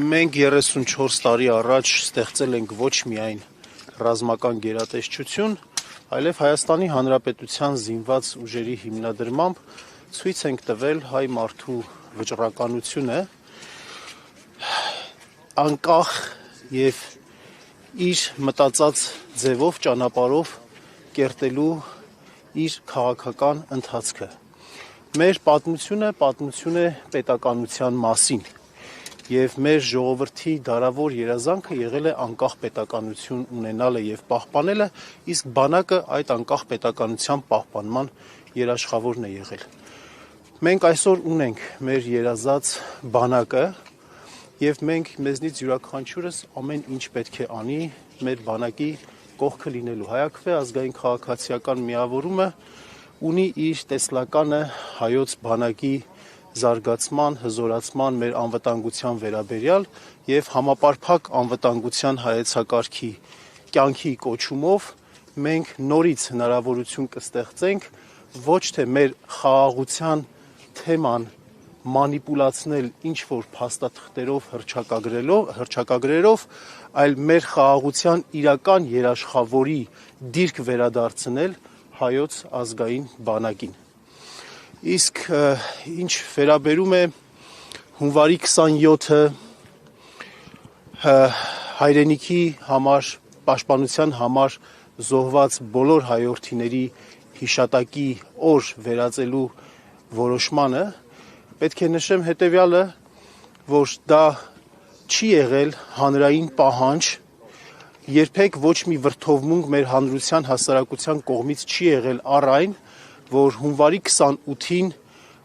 Մենք 34 տարի առաջ ստեղծել ենք ոչ միայն ռազմական գերատեսչություն, այլև Հայաստանի Հանրապետության զինված ուժերի հիմնադրմամբ ցույց ենք տվել հայ մարդու վճռականությունը, անկախ եւ իր մտածած ձևով, ճանապարհով կերտելու իր քաղաքական ընթացքը։ Մեր պատմություն է պետականության մասին, եւ մեր ժողովրդի դարավոր երազանքը եղել է անկախ պետականություն ունենալը եւ պահպանելը, իսկ բանակը այդ անկախ պետականության պահպանման երաշխավորն է եղել։ Մենք այսօր ունենք մեր երազած բանակը եւ մենք մեզնից յուրաքանչյուրս ամեն ինչ պետք է անի մեր բանակի կողքը լինելու։ Հայաքվե ազգային քաղաքացիական միավորումը ունի իր տեսլականը հայոց բանակի զարգացման, հզորացման, մեր անվտանգության վերաբերյալ եւ համապարփակ անվտանգության հայեցակարգի կյանքի կոչումով մենք նորից հնարավորություն կստեղծենք ոչ թե մեր խաղաղության թեման մանիպուլացնել ինչ-որ փաստաթղթերով, հռչակագրերով, այլ մեր խաղաղության իրական երաշխավորի դիրք վերադարձնել հայոց ազգային բանակին։ Իսկ ինչ վերաբերում է հունվարի 27-ը հայրենիքի համար, պաշտպանության համար զոհված բոլոր հայրենիների հիշատակի օր վերածելու որոշմանը, պետք է նշեմ հետևյալը, որ դա չի եղել հանրային պահանջ, երբեք ոչ մի վրդովմունք մեր հանրության հասարակության կողմից չի եղել առ այն, որ հունվարի 28-ին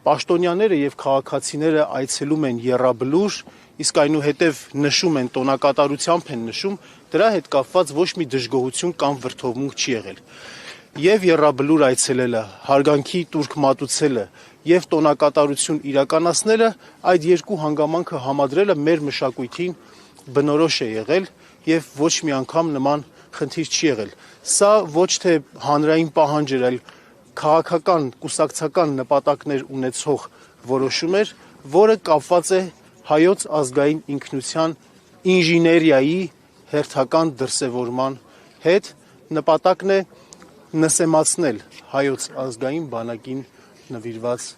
պաշտոնյաները եւ քաղաքացիները այցելում են Եռաբլուր, իսկ այնուհետև նշում են, տոնակատարությամբ են նշում, դրա հետ կապված ոչ մի դժգոհություն կամ վրդովմունք չի եղել։ Եվ Եռաբլուր այցելելը, հարգանքի տուրք մատուցելը եւ տոնակատարություն իրականացնելը, այդ երկու հանգամանքը համադրելը մեր մշակույթին բնորոշ է եղել եւ ոչ մի անգամ նման խնդիր չի եղել։ Սա ոչ թե հանրային պահանջ էր, այլ քաղաքական, կուսակցական նպատակներ ունեցող որոշում էր, որը կապված է հայոց ազգային ինքնության ինժեներիայի հերթական դրսևորման հետ, նպատակն է նսեմացնել հայոց ազգային բանակին նվիրված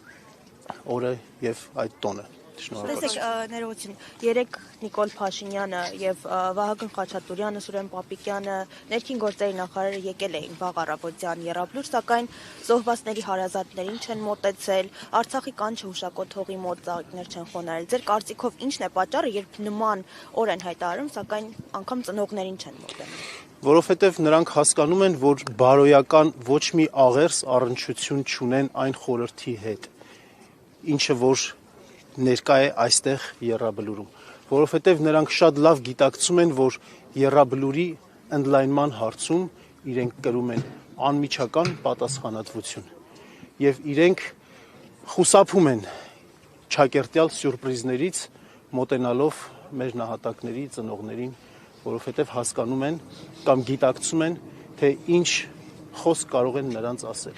օրը եւ այդ տոնը։ Տեսեք, ներողություն, երեք Նիկոլ Փաշինյանը եւ Վահագն Խաչատուրյանը, Սուրեն Պապիկյանը, ներքին գործերի նախարարը եկել էին վաղ առավոտյան Եռաբլուր, սակայն զոհվածների հարազատներին չեն մոտեցել, Արցախի կանչը հուշակոտ հողի մոտ ծաղիկներ չեն խոնարհել։ Ձեր կարծիքով ի՞նչն է պատճառը, երբ նման օր են հայտարարում, սակայն անգամ ծնողներին չեն մոտենում։ Որովհետեւ նրանք հասկանում են, որ բարոյական ոչ մի աղերս առնչություն չունեն այն խորհրդի հետ, ինչը որ ներկա է այստեղ Եռաբլուրում, որովհետև նրանք շատ լավ գիտակցում են, որ Եռաբլուրի ընդլայնման հարցում իրենք կրում են անմիջական պատասխանատվություն եւ իրենք խուսափում են ճակերտյալ սյուրպրիզներից մոտենալով մեր նահատակների ծնողներին, որովհետև հասկանում են կամ գիտակցում են, թե ինչ խոսք կարող են նրանց ասել։